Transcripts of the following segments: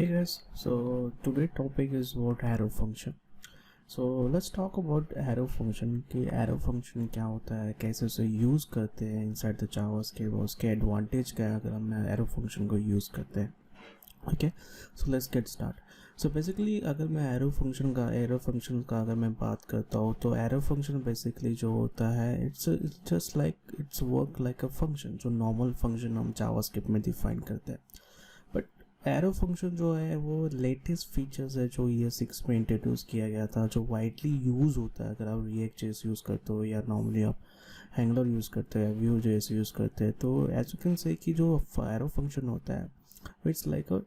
Hey guys, so today topic is about arrow function. So let's talk about arrow function कि arrow function क्या होता है, कैसे उसे यूज़ करते हैं inside the JavaScript, उसके एडवांटेज क्या है अगर हम arrow function को यूज़ करते हैं. Okay, so let's get start. So basically अगर मैं एरो फंक्शन का अगर मैं बात करता हूँ तो एरो फंक्शन बेसिकली जो होता है it's just like it's work like a function जो नॉर्मल फंक्शन हम जावास्क्रिप्ट में डिफाइन करते हैं. बट एरो फंक्शन जो है वो लेटेस्ट फीचर्स है जो ईयर 6 में इंट्रोड्यूस किया गया था, जो वाइडली यूज़ होता है अगर आप रिएक्ट जेएस यूज़ करते हो या नॉर्मली आप एंगुलर यूज़ करते हैं, व्यू जेएस यूज़ करते हैं. तो एज यू कैन से कि जो एरो फंक्शन होता है इट्स लाइक अ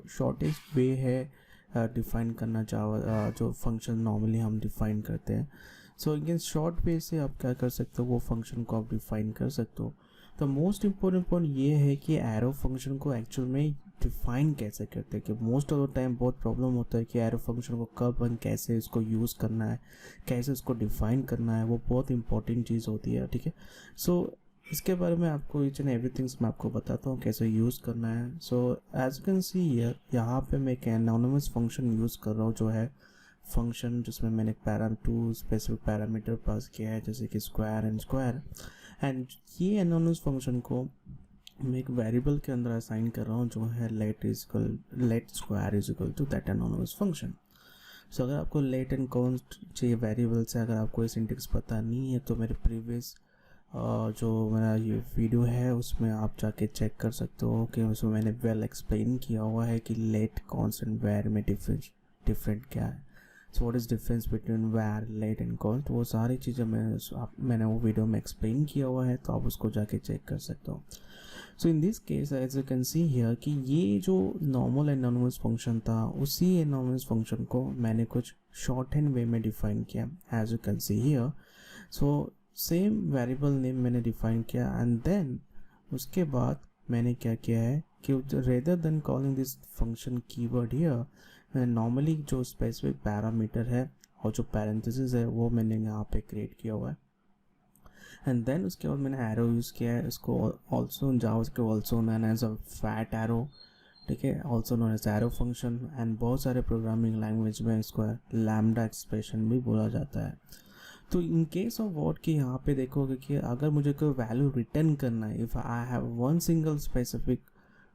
शॉर्टेस्ट वे है डिफ़ाइन करना जो फंक्शन नॉर्मली हम डिफ़ाइन करते हैं. सो अगेन शॉर्ट वे से आप क्या कर सकते हो, वो फंक्शन को आप डिफ़ाइन कर सकते हो. तो मोस्ट इम्पोर्टेंट पॉइंट ये है कि एरो फंक्शन को एक्चुअल में डिफ़ाइन कैसे करते हैं, कि मोस्ट ऑफ द टाइम बहुत प्रॉब्लम होता है कि एरो फंक्शन को कब हम कैसे इसको यूज़ करना है, कैसे इसको डिफ़ाइन करना है, वो बहुत इंपॉर्टेंट चीज़ होती है. ठीक है, सो इसके बारे में आपको ईच एंड एवरीथिंग्स मैं आपको बताता हूँ कैसे यूज़ करना है. So as you can see here, यहाँ पे मैं एक एनोनिमस फंक्शन यूज़ कर रहा हूँ जो है फंक्शन जिसमें मैंने टू स्पेसिफिक पैरामीटर पास किया है जैसे कि स्क्वायर एंड ये एनोनिमस फंक्शन को मैं एक वेरिएबल के अंदर असाइन कर रहा हूँ जो है let square is equal to that anonymous function. So अगर आपको लेट एंड कॉन्स्ट चाहिए वेरिएबल से, अगर आपको ये सिंटेक्स पता नहीं है तो मेरे प्रीवियस जो मेरा ये वीडियो है उसमें आप जाके चेक कर सकते हो कि उसमें मैंने वेल एक्सप्लेन किया हुआ है कि लेट कॉन्स्ट एंड वेर में डिफरेंट क्या है. So what is difference between var, let and const, वो सारी चीज़ें मैंने वो वीडियो में एक्सप्लेन किया हुआ है, तो आप उसको जाके चेक कर सकते हो. So in this case as you can see here कि ये जो नॉर्मल एनोनिमस फंक्शन था उसी एनोनिमस फंक्शन को मैंने कुछ शॉर्ट हैंड वे में डिफाइन किया as you can see here. So same variable name मैंने डिफाइन किया एंड देन उसके बाद मैंने क्या किया है कि rather than calling this function keyword here, मैंने नॉर्मली जो स्पेसिफिक पैरामीटर है और जो पैरेंथेसिस है वो मैंने यहाँ पे क्रिएट किया हुआ है. एंड देन उसके बाद मैंने एरो यूज़ किया है, इसको also JavaScript also known as a fat arrow, ठीक है, also known as arrow function. And बहुत सारे प्रोग्रामिंग लैंग्वेज में इसको लैम्डा एक्सप्रेशन भी बोला जाता है. तो इन केस ऑफ व्हाट कि यहाँ पे देखोगे कि अगर मुझे कोई वैल्यू रिटर्न करना है, if I have one single specific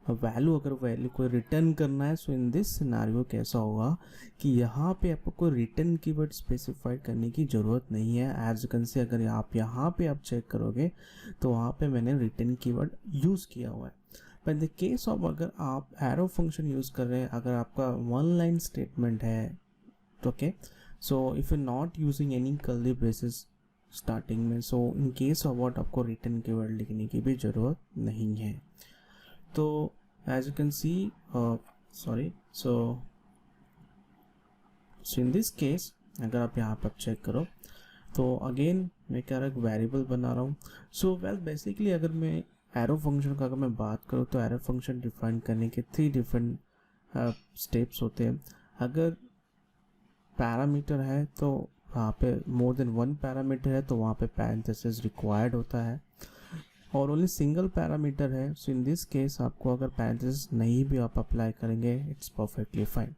value, अगर वैल्यू को रिटर्न करना है, सो इन दिस सिनारियो कैसा होगा कि यहाँ पे आपको कोई रिटर्न कीवर्ड स्पेसिफाई करने की ज़रूरत नहीं है. एज यू कैन से अगर आप यहाँ पे आप चेक करोगे तो वहाँ पे मैंने रिटर्न कीवर्ड यूज़ किया हुआ है. But in the case of अगर आप एरो फंक्शन यूज़ कर रहे हैं, अगर आपका वन लाइन स्टेटमेंट है तो okay, so if you're not using any curly braces starting में, so in case of what आपको return कीवर्ड लिखने की भी ज़रूरत नहीं है. तो as you can see so in this case अगर आप यहाँ पर चेक करो तो अगेन मैं क्या रहा वेरिएबल बना रहा हूँ. सो वेल बेसिकली अगर मैं एरो फंक्शन का अगर मैं बात करूँ तो एरो फंक्शन डिफाइन करने के 3 डिफरेंट स्टेप्स होते हैं. अगर पैरामीटर है तो वहाँ पे मोर देन वन पैरामीटर है तो वहाँ पे पैरेंथेसिस रिक्वायर्ड होता है, और ओनली सिंगल पैरामीटर है सो इन दिस केस आपको अगर पैरेंथेसिस नहीं भी आप अप्लाई करेंगे इट्स परफेक्टली फाइन.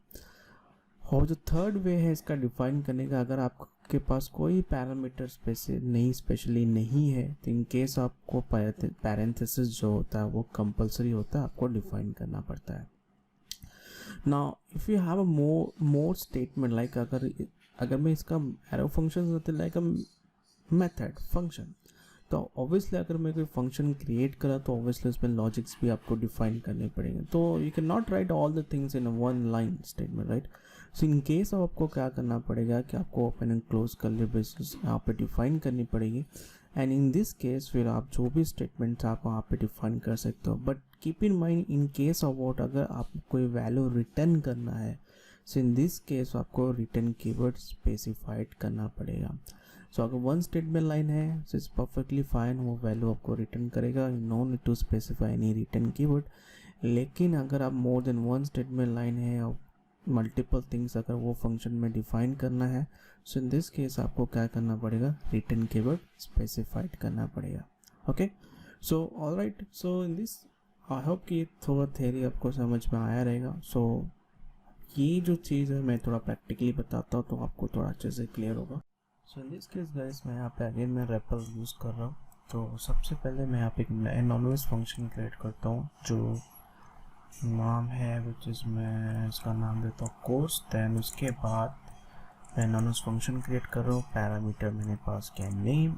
और जो थर्ड वे है इसका डिफाइन करने का, अगर आपके पास कोई पैरामीटर स्पेशली नहीं है तो इन केस आपको पैरेंथेसिस जो होता है वो कंपलसरी होता है, आपको डिफाइन करना पड़ता है. Now if you have a more statement like अगर मैं इसका arrow function like a method function, तो ऑब्वियसली अगर मैं कोई फंक्शन क्रिएट करा तो ऑब्वियसली उसमें लॉजिक्स भी आपको डिफाइन करने पड़ेंगे. तो you can not right all the things in one line statement, right. So in case आपको क्या करना पड़ेगा कि आपको open and close curly braces यहाँ पे डिफाइन करनी पड़ेगी. एंड इन दिस केस फिर आप जो भी स्टेटमेंट आप वहाँ पे डिफाइन कर सकते हो. But keep in mind in case of what अगर आपको कोई वैल्यू रिटर्न करना है, सो इन दिस केस आपको रिटर्न कीवर्ड स्पेसिफाइड करना पड़ेगा. सो अगर वन स्टेटमेंट लाइन है सो इट्स परफेक्टली फाइन, वो वैल्यू आपको रिटर्न करेगा, no need to specify any return keyword. लेकिन अगर आप more than one statement line है और मल्टीपल थिंग्स अगर वो फंक्शन में डिफाइन करना है, सो इन दिस केस आपको क्या करना पड़ेगा, रिटर्न कीवर्ड स्पेसिफाइड करना पड़ेगा. Okay, so alright, so in this I hope कि थोड़ा थ्योरी आपको समझ में आया रहेगा। सो ये जो चीज़ है मैं थोड़ा प्रैक्टिकली बताता हूँ तो आपको थोड़ा अच्छे से क्लियर होगा। सो इन दिस केस गाइस मैं यहाँ पे अगेन मैं रेपल यूज़ कर रहा हूँ। तो सबसे पहले मैं यहाँ पे एक एनोनिमस फंक्शन क्रिएट करता हूँ जो नाम है विच इज़ मैं इसका नाम देता हूँ कोर्स। दैन उसके बाद मैं एनोनिमस फंक्शन क्रिएट कर रहा हूँ, पैरामीटर मैंने पास किया नेम,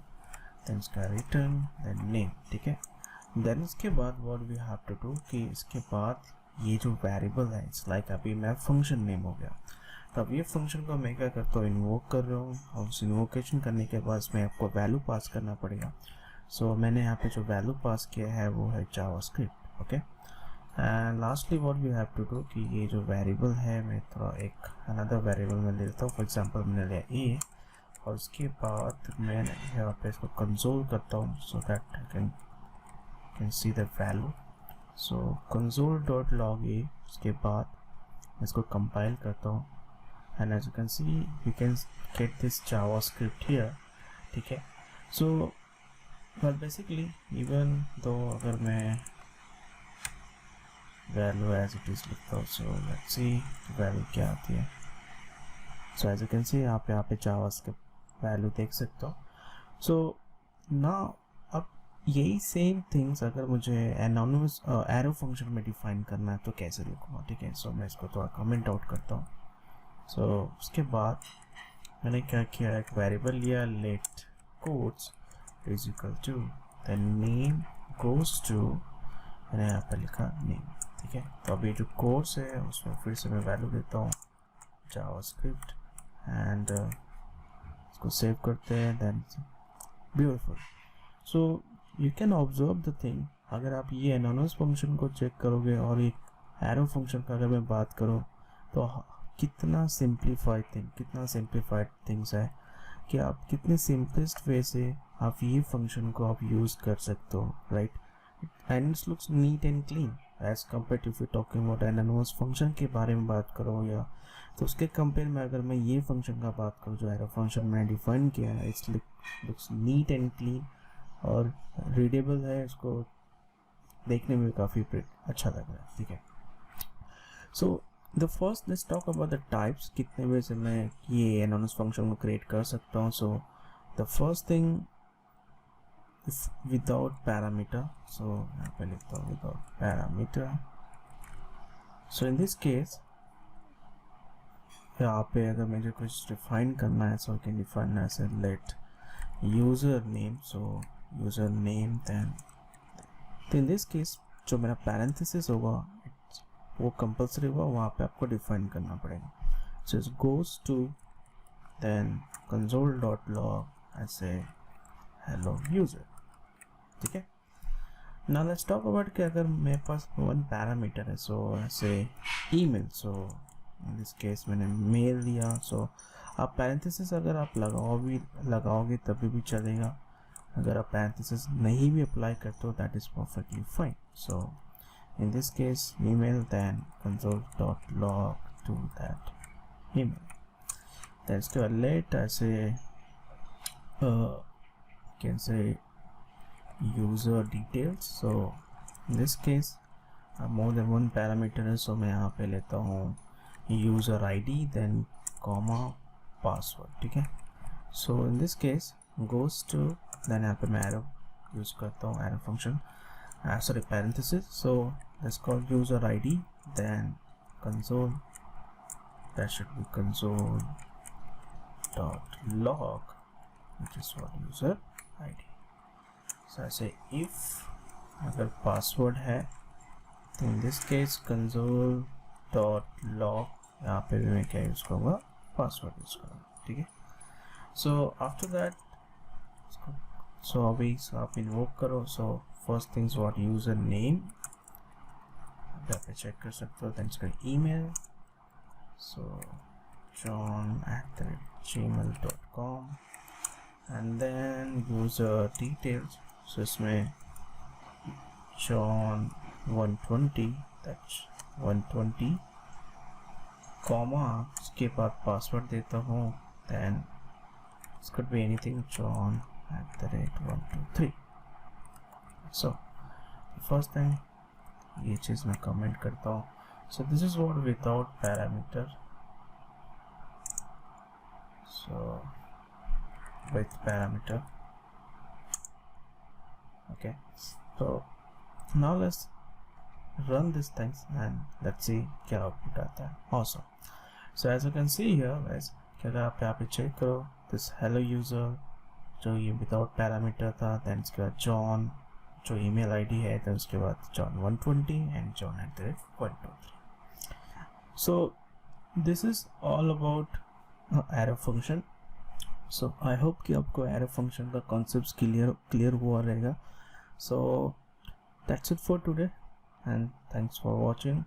देन इसका रिटर्न, देन नेम, ठीक है। देन इसके बाद what we have to do कि इसके बाद ये जो वेरिएबल है इट्स लाइक अभी मैं फंक्शन नेम हो गया। तो अब ये फंक्शन को मैं क्या करता हूँ इन्वोक कर रहा हूँ और उस इन्वोकेशन करने के बाद इसमें आपको वैल्यू पास करना पड़ेगा। सो मैंने यहाँ पे जो वैल्यू पास किया है वो है JavaScript, okay. And lastly what we have to do कि ये जो वेरिएबल है मैं थोड़ा एक अनदर वेरिएबल में ले लेता हूँ। फॉर एग्जांपल मैंने लिया ए और उसके बाद मैं यहाँ पे इसको कंसोल करता हूँ so that I can see the value. So console.log a, उसके बाद इसको कंपाइल करता हूँ and as you can see you can get this JavaScript here, ठीक है। So but basically even though अगर मैं वैल्यू एज इट इज़ लिखता हूँ सो लेट्स सी वैल्यू क्या आती है। So as you can see आप यहाँ पे जावास्क्रिप्ट वैल्यू देख सकते हो। सो ना अब यही सेम थिंग्स अगर मुझे एनोनिमस एरो फंक्शन में डिफाइन करना है तो कैसे लिखूँगा, ठीक है। सो मैं इसको थोड़ा कमेंट आउट करता हूँ। सो उसके बाद मैंने क्या किया, एक वेरिएबल लिया let codes is equal to the name goes to, मैंने यहाँ पर लिखा नेम, ठीक है। तो अभी जो कोर्स है उसमें फिर से मैं वैल्यू देता हूँ जावास्क्रिप्ट एंड इसको सेव करते हैं, then beautiful. So you can observe the thing, अगर आप ये एनोनिमस फंक्शन को चेक करोगे और एक एरो फंक्शन का अगर मैं बात करूँ तो कितना सिंप्लीफाइड थिंग्स है कि आप कितने सिंपलेस्ट वे से आप ये फंक्शन को आप यूज़ कर सकते हो, right. And it's looks neat and clean as compare to if you talking about anonymous function के बारे में बात करो या तो उसके कंपेयर में अगर मैं ये फंक्शन का बात करूँ जो एरो फंक्शन मैंने डिफाइन किया है, it's looks neat and clean और रीडेबल है, इसको देखने में काफ़ी अच्छा लग रहा है, ठीक है। सो the first let's talk about the types, कितने वे से मैं ये एनोनिमस फंक्शन को क्रिएट कर सकता हूँ। So the first thing without parameter, so यहाँ पे लिखता हूँ without parameter. So in this case यहाँ पे अगर मुझे कुछ डिफाइन करना है so I can define as a let user name, so user name then तो इन दिस केस जो मेरा पैरेंथेसिस होगा वो कंपलसरी होगा, वहाँ पे आपको डिफाइन करना पड़ेगा। So it goes to then console.log ऐसे हेलो यूज़र, ठीक है। नाउ लेट्स टॉक अबाउट कि अगर मेरे पास वन पैरामीटर है सो ऐसे email, so in this case मैंने मेल दिया। सो आप पैरेंथेसिस अगर आप लगाओगे तभी भी चलेगा, अगर आप पैरेंथेसिस नहीं भी अप्लाई करते हो that is perfectly fine. So in this case email then console.log to that email, then to let I say can say user details। so in this case more than one parameter है, so मैं यहाँ पे लेता हूँ user id then comma password, ठीक है। so in this case goes to then यहाँ पे मैं arrow यूज़ करता हूँ arrow function sorry parenthesis, so let's call user id then console, that should be console dot log which is for user id। so I say if अगर password है तो in this case console dot log यहाँ पे भी मैं क्या use करूँगा, password use करूँगा, ठीक है। so after that so अभी आप इन्वोक करो। so first things what user name यहाँ पे चेक कर सकते हो, then इसका email, so john@gmail.com and then user details, so इसमें john 120 that's 120 comma उसके बाद पासवर्ड देता हूँ, then it could be anything john@123। so the first thing ये चीज़ मैं कमेंट करता हूँ. So this is what without parameter. So with parameter. Okay, so now let's run these things and let's see क्या output आता है. Awesome. So as you can see here guys, कि अगर आप यहाँ पे चेक करो this hello user जो ये विदाउट पैरामीटर था, देन उसके बाद जॉन जो ईमेल आईडी है, देन उसके बाद John 120 and John @123. So this is all about arrow function. So I hope कि आपको एरो फंक्शन का कॉन्सेप्ट क्लियर हुआ रहेगा. So that's it for today and thanks for watching.